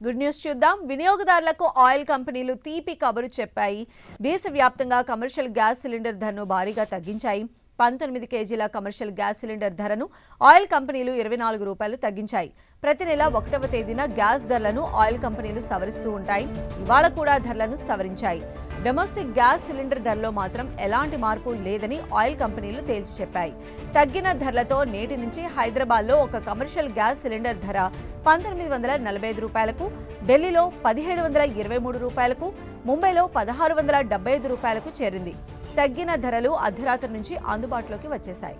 Good news చూద్దాం. వినియోగదారులకు oil కంపెనీలు తీపి కబురు చెప్పాయి. దేశవ్యాప్తంగా కమర్షియల్ గ్యాస్ సిలిండర్ ధరను భారీగా తగ్గించాయి. 19 కేజీల కమర్షియల్ గ్యాస్ సిలిండర్ ధరను ఆయిల్ కంపెనీలు 24 రూపాయలు తగ్గించాయి. ప్రతి నెల 1వ తేదీన గ్యాస్ ధరలను ఆయిల్ కంపెనీలు సవరిస్తూ ఉంటాయి. ఇవాళ కూడా ధరలను సవరించాయి. డొమెస్టిక్ గ్యాస్ సిలిండర్ ధరలో మాత్రం ఎలాంటి మార్పు లేదని ఆయిల్ కంపెనీలు తేల్చి చెప్పాయి. తగ్గిన ధరలతో నేటి నుంచి హైదరాబాద్లో ఒక కమర్షియల్ గ్యాస్ సిలిండర్ ధర 1945 రూపాయలకు, ఢిల్లీలో 1723 రూపాయలకు, ముంబైలో 1675 రూపాయలకు చేరింది. తగ్గిన ధరలు అర్ధరాత్రి నుంచి అందుబాటులోకి వచ్చేశాయి.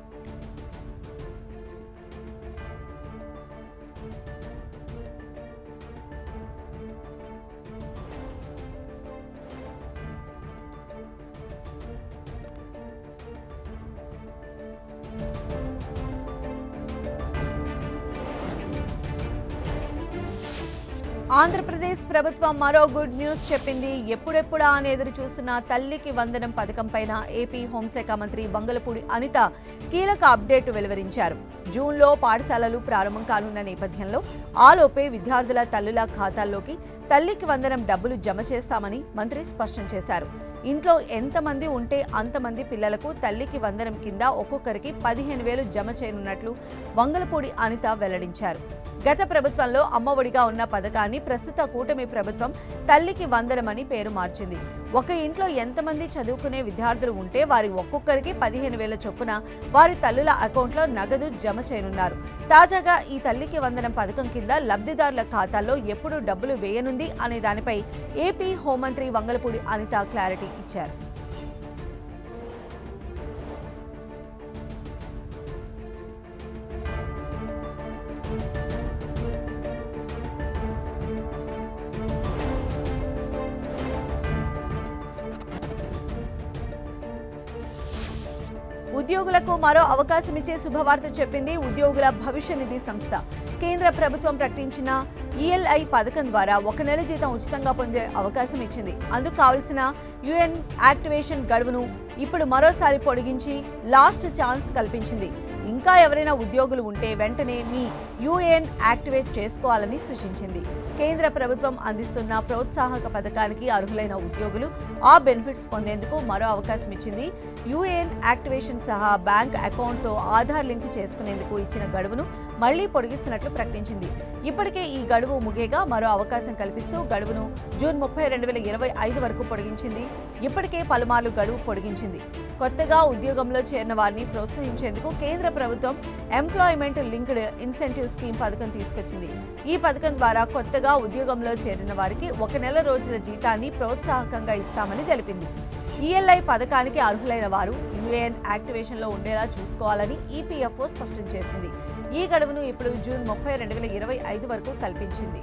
ఆంధ్రప్రదేశ్ ప్రభుత్వం మరో గుడ్ న్యూస్ చెప్పింది. ఎప్పుడెప్పుడా అని ఎదురు చూస్తున్న తల్లికి వందనం పథకం పైన ఏపీ హోంశాఖ మంత్రి వంగలపూడి అనిత కీలక అప్డేట్ వెలువరించారు. జూన్లో పాఠశాలలు ప్రారంభం కానున్న నేపథ్యంలో ఆలోపే విద్యార్థుల తల్లుల ఖాతాల్లోకి తల్లికి వందనం డబ్బులు జమ చేస్తామని మంత్రి స్పష్టం చేశారు. ఇంట్లో ఎంతమంది ఉంటే అంతమంది పిల్లలకు తల్లికి వందనం కింద ఒక్కొక్కరికి 15,000 జమ చేయనున్నట్లు వంగలపూడి అనిత వెల్లడించారు. గత ప్రభుత్వంలో అమ్మఒడిగా ఉన్న పథకాన్ని ప్రస్తుత కూటమి ప్రభుత్వం తల్లికి వందనమని పేరు మార్చింది. ఒక ఇంట్లో ఎంతమంది చదువుకునే విద్యార్థులు ఉంటే వారి ఒక్కొక్కరికి 15,000 చొప్పున వారి తల్లుల అకౌంట్లో నగదు జమ చేయనున్నారు. తాజాగా ఈ తల్లికి వందనం పథకం కింద లబ్ధిదారుల ఖాతాల్లో ఎప్పుడు డబ్బులు వేయనుంది అనే దానిపై ఏపీ హోంమంత్రి వంగలపూడి అనిత క్లారిటీ ఇచ్చారు. ఉద్యోగులకు మరో అవకాశం ఇచ్చే శుభవార్త చెప్పింది ఉద్యోగుల భవిష్య నిధి సంస్థ. కేంద్ర ప్రభుత్వం ప్రకటించిన ఈఎల్ఐ పథకం ద్వారా 1 నెల జీతం ఉచితంగా పొందే అవకాశం ఇచ్చింది. అందుకు కావలసిన యుఎన్ యాక్టివేషన్ గడువును ఇప్పుడు మరోసారి పొడిగించి లాస్ట్ ఛాన్స్ కల్పించింది. ఇంకా ఎవరైనా ఉద్యోగులు ఉంటే వెంటనే మీ యుఏఎన్ యాక్టివేట్ చేసుకోవాలని సూచించింది. కేంద్ర ప్రభుత్వం అందిస్తున్న ప్రోత్సాహక పథకానికి అర్హులైన ఉద్యోగులు ఆ బెనిఫిట్స్ పొందేందుకు మరో అవకాశం ఇచ్చింది. యుఏఎన్ యాక్టివేషన్ సహా బ్యాంక్ అకౌంట్తో ఆధార్ లింక్ చేసుకునేందుకు ఇచ్చిన గడువును మళ్లీ పొడిగిస్తున్నట్లు ప్రకటించింది. ఇప్పటికే ఈ గడువు ముగియగా మరో అవకాశం కల్పిస్తూ గడువును జూన్ 30, 2025 వరకు పొడిగించింది. ఇప్పటికే పలుమార్లు గడువు పొడిగించింది. కొత్తగా ఉద్యోగంలో చేరిన వారిని ప్రోత్సహించేందుకు కేంద్ర ప్రభుత్వం ఎంప్లాయ్మెంట్ లింక్డ్ ఇన్సెంటివ్ స్కీమ్ పథకం తీసుకొచ్చింది. ఈ పథకం ద్వారా కొత్తగా ఉద్యోగంలో చేరిన వారికి 1 నెల రోజుల జీతాన్ని ప్రోత్సాహకంగా ఇస్తామని తెలిపింది. ఈఎల్ఐ పథకానికి అర్హులైన వారు యుఏఎన్ యాక్టివేషన్లో ఉండేలా చూసుకోవాలని ఈపీఎఫ్ఓ స్పష్టం చేసింది. ఈ గడువును ఇప్పుడు జూన్ 30, 2025 వరకు కల్పించింది.